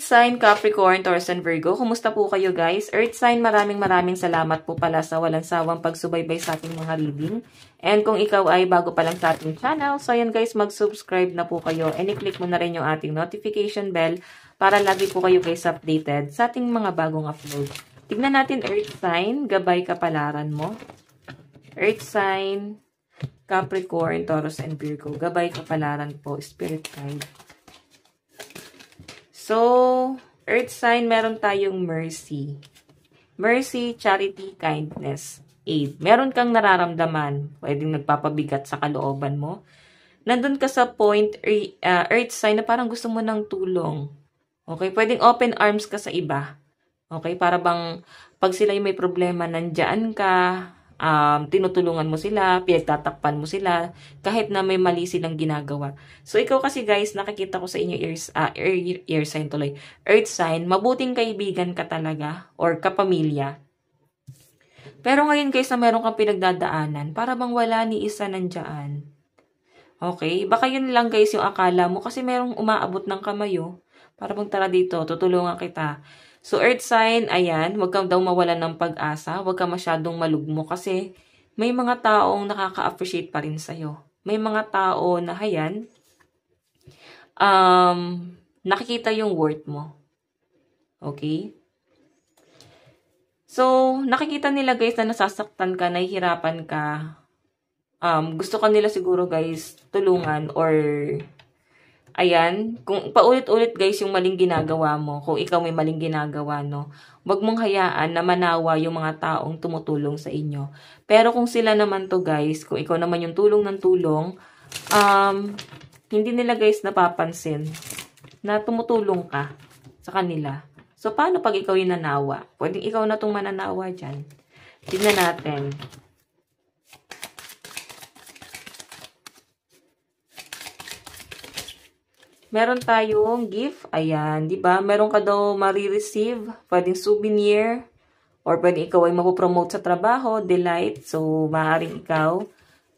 sign, Capricorn, Taurus, and Virgo. Kumusta po kayo guys? Earth sign, maraming salamat po pala sa walang sawang pagsubaybay sa ating mga reading. And kung ikaw ay bago pa lang sa ating channel, so ayan guys, mag-subscribe na po kayo. And i-click mo na rin yung ating notification bell para lagi po kayo guys updated sa ating mga bagong upload. Tignan natin Earth sign, gabay kapalaran mo. Earth sign, Capricorn, Taurus, and Virgo. Gabay kapalaran po, Spirit Guide. So, Earth sign, meron tayong mercy. Mercy, charity, kindness, aid. Meron kang nararamdaman, pwedeng nagpapabigat sa kalooban mo. Nandun ka sa point, Earth sign, na parang gusto mo ng tulong. Okay, pwedeng open arms ka sa iba. Okay, para bang pag sila may problema, nandyan ka, tinutulungan mo sila, pinagtatakpan mo sila, kahit na may mali silang ginagawa. So, ikaw kasi guys, nakikita ko sa inyo ear sign tuloy, Earth sign, mabuting kaibigan ka talaga, or kapamilya. Pero ngayon guys, na meron kang pinagdadaanan, para bang wala ni isa nandyan. Okay? Baka yun lang guys yung akala mo, kasi merong umaabot ng kamayo, para bang tara dito, tutulungan kita. So, Earth sign, ayan, huwag kang daw mawalan ng pag-asa, huwag kang masyadong malugmo kasi may mga taong nakaka-appreciate pa rin sa'yo. May mga tao na, ayan, nakikita yung worth mo. Okay? So, nakikita nila guys na nasasaktan ka, nahihirapan ka. Gusto ka nila siguro guys tulungan or... Ayan, kung paulit-ulit guys yung maling ginagawa mo, kung ikaw may maling ginagawa, no, wag mong hayaan na manawa yung mga taong tumutulong sa inyo. Pero kung sila naman to guys, kung ikaw naman yung tulong ng tulong, hindi nila guys napapansin na tumutulong ka sa kanila. So, paano pag ikaw yung nanawa? Pwedeng ikaw na itong mananawa dyan. Tignan natin. Meron tayong gift. Ayan, di ba? Meron ka daw marireceive. Pwedeng souvenir. Or pwedeng ikaw ay mapopromote sa trabaho. Delight. So, maaaring ikaw.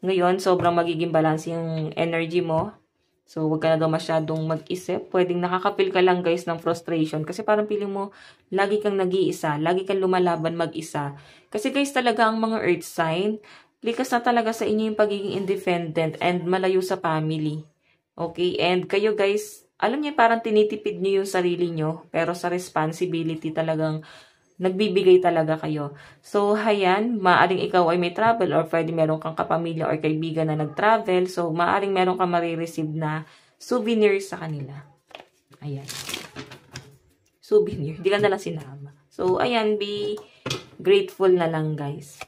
Ngayon, sobrang magiging balance yung energy mo. So, huwag ka na daw masyadong mag-isip. Pwedeng nakakapil ka lang guys ng frustration. Kasi parang feeling mo, lagi kang nag-iisa. Lagi kang lumalaban mag-isa. Kasi guys, talaga ang mga earth sign, likas na talaga sa inyo yung pagiging independent and malayo sa family. Okay, and kayo guys, alam niyo parang tinitipid niyo yung sarili niyo, pero sa responsibility talagang nagbibigay talaga kayo. So, hayan, maaring ikaw ay may travel or pwede meron kang kapamilya or kaibigan na nag-travel. So, maaring meron kang marireceive na souvenir sa kanila. Ayan. Souvenir. Hindi ka nalang sinama. So, ayan, be grateful na lang guys.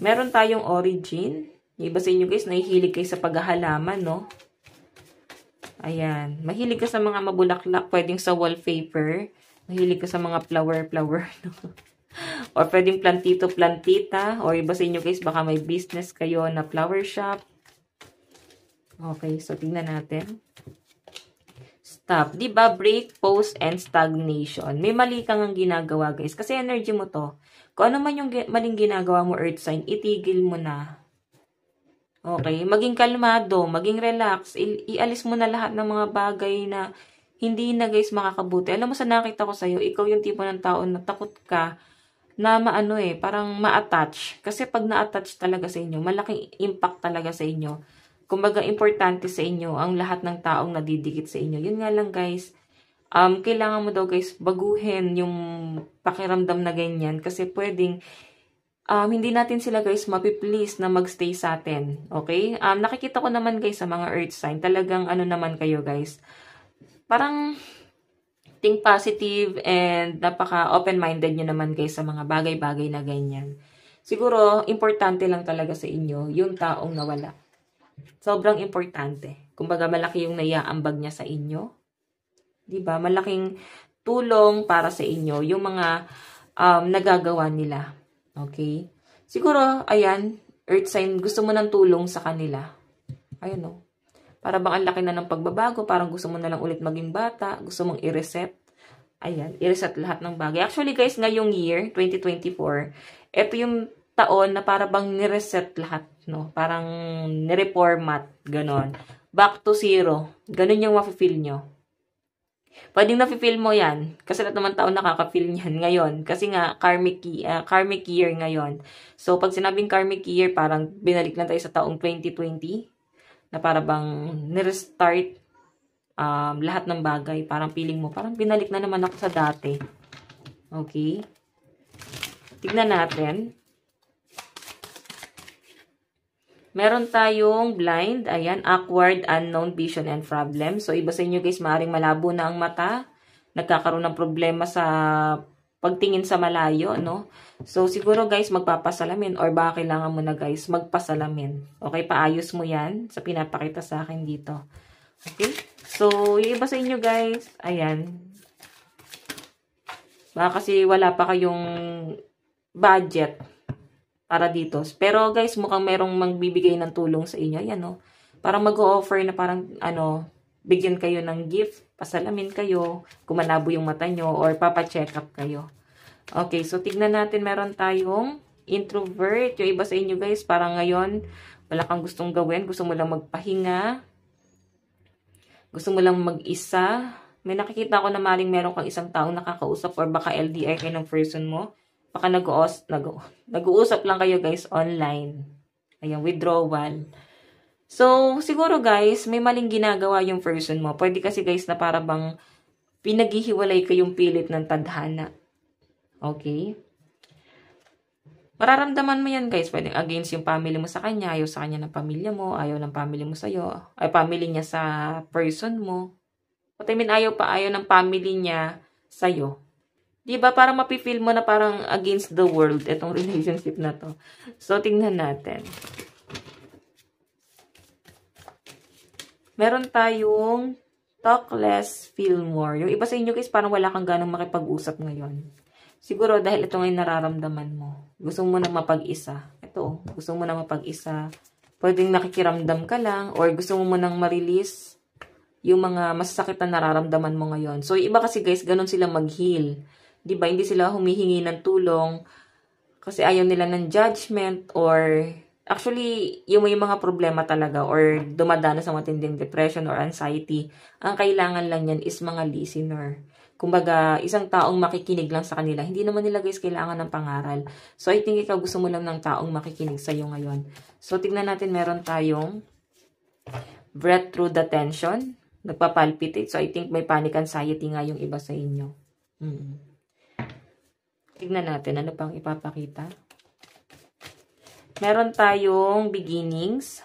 Meron tayong origin. Yung iba sa inyo guys, nahihilig kayo sa paghahalaman, no? Ayan. Mahilig ka sa mga mabulaklak, pwedeng sa wallpaper. Mahilig ka sa mga flower, no? Or pwedeng plantito, plantita. Or iba sa inyo guys, baka may business kayo na flower shop. Okay, so tingnan natin. Stop. Diba? Break, pause, and stagnation. May mali kang ang ginagawa guys. Kasi energy mo to. Kung ano man yung maling ginagawa mo, earth sign, itigil mo na. Okay, maging kalmado, maging relax, ialis mo na lahat ng mga bagay na hindi na guys makakabuti. Alam mo sa nakita ko sa'yo, ikaw yung tipo ng tao na takot ka na maano parang ma-attach. Kasi pag na-attach talaga sa inyo, malaking impact talaga sa inyo. Kumbaga, importante sa inyo ang lahat ng taong nadidikit sa inyo. Yun nga lang guys, kailangan mo daw guys baguhin yung pakiramdam na ganyan kasi pwedeng hindi natin sila guys mapiplease na magstay sa atin. Okay? Nakikita ko naman guys sa mga earth sign, talagang ano naman kayo guys. Parang think positive and napaka open-minded nyo naman guys sa mga bagay-bagay na ganyan. Siguro, importante lang talaga sa inyo yung taong nawala. Sobrang importante. Kumbaga malaki yung naiaambag niya sa inyo. Diba? Malaking tulong para sa inyo yung mga nagagawa nila. Okay? Siguro, ayan, earth sign, gusto mo ng tulong sa kanila. Ayun, no? Para bang ang laki na ng pagbabago, parang gusto mo na lang ulit maging bata, gusto mong i-reset. Ayan, i-reset lahat ng bagay. Actually, guys, ngayong year, 2024, ito yung taon na para bang ni-reset lahat, no? Parang ni-reformat, ganon. back to zero. Ganun yung mafe-feel nyo. Pwedeng nafe-feel mo yan. Kasi lahat naman tao nakaka-feel niyan ngayon. Kasi nga, karmic year ngayon. So, pag sinabing karmic year, parang binalik lang tayo sa taong 2020 na para bang nirestart lahat ng bagay. Parang feeling mo, parang binalik na naman ako sa dati. Okay? Tignan natin. Meron tayong blind, ayan, awkward, unknown, vision, and problem. So, iba sa inyo guys, maaaring malabo na ang mata. Nagkakaroon ng problema sa pagtingin sa malayo, no? So, siguro guys, magpapasalamin or baka kailangan mo na guys, magpasalamin. Okay, paayos mo yan sa pinapakita sa akin dito. Okay? So, yung iba sa inyo guys, ayan. Baka kasi wala pa kayong budget para dito. Pero guys, mukhang merong magbibigay ng tulong sa inyo. Ayan, no? Parang mag-o-offer na parang, bigyan kayo ng gift, pasalamin kayo, kung malabo yung mata nyo, or papa-check up kayo. Okay, so tignan natin, meron tayong introvert. Yung iba sa inyo guys, parang ngayon, wala kang gustong gawin, gusto mo lang magpahinga, gusto mo lang mag-isa. May nakikita ko na maring meron kang isang taong nakakausap, or baka LDR kayo ng person mo. Baka nag-uusap lang kayo guys online. Ayan, withdrawal. So, siguro guys, may maling ginagawa yung person mo. Pwede kasi guys na para bang pinaghihiwalay kayong pilit ng tadhana. Okay? Mararamdaman mo yan guys. Pwedeng against yung family mo sa kanya. Ayaw sa kanya ng pamilya mo. Ayaw ng family mo sa'yo. Ay, family niya sa person mo. What I mean, ayaw ng family niya sa'yo. Diba? Parang mapifeel mo na parang against the world itong relationship na to. So, tingnan natin. Meron tayong talk less, feel more. Yung iba sa inyo guys, parang wala kang ganong makipag-usap ngayon. Siguro dahil ito ngayon nararamdaman mo. Gusto mo na mapag-isa. Ito, gusto mo na mapag-isa. Pwedeng nakikiramdam ka lang or gusto mo nang ma-release yung mga masasakit na nararamdaman mo ngayon. So, iba kasi guys, ganun sila mag-heal. Diba? Hindi sila humihingi ng tulong kasi ayaw nila ng judgment or actually, yung may mga problema talaga or dumadana sa matinding depression or anxiety, ang kailangan lang yan is mga listener. Kumbaga, isang taong makikinig lang sa kanila. Hindi naman nila guys kailangan ng pangaral. So, I think ikaw gusto mo lang ng taong makikinig sa'yo ngayon. So, tignan natin, meron tayong breath through the tension. Nagpapalpitate. So, I think may panic anxiety nga yung iba sa inyo. Tignan natin, ano pang ipapakita. Meron tayong beginnings.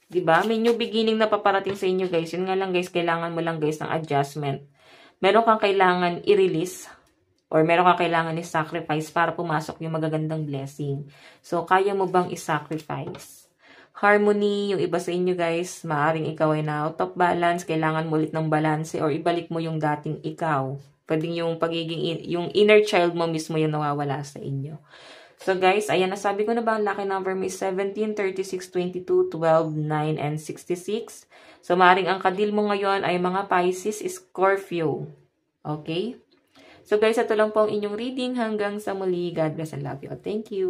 Diba? May new beginning na paparating sa inyo, guys. Yun nga lang, guys, kailangan mo lang, guys, ng adjustment. Meron kang kailangan i-release or meron kang kailangan i-sacrifice para pumasok yung magagandang blessing. So, kaya mo bang i-sacrifice? Harmony, yung iba sa inyo, guys, maaring ikaw ay na out of balance, kailangan mo ulit ng balance or ibalik mo yung dating ikaw. Pwedeng yung pagiging, yung inner child mo mismo yung nawawala sa inyo. So guys, ayan, nasabi ko na ba ang lucky number mo is 17, 36, 22, 12, 9, and 66. So maaaring ang kadil mo ngayon ay mga Pisces, Scorpio. Okay? So guys, ito lang po ang inyong reading. Hanggang sa muli. God bless and love you. Thank you.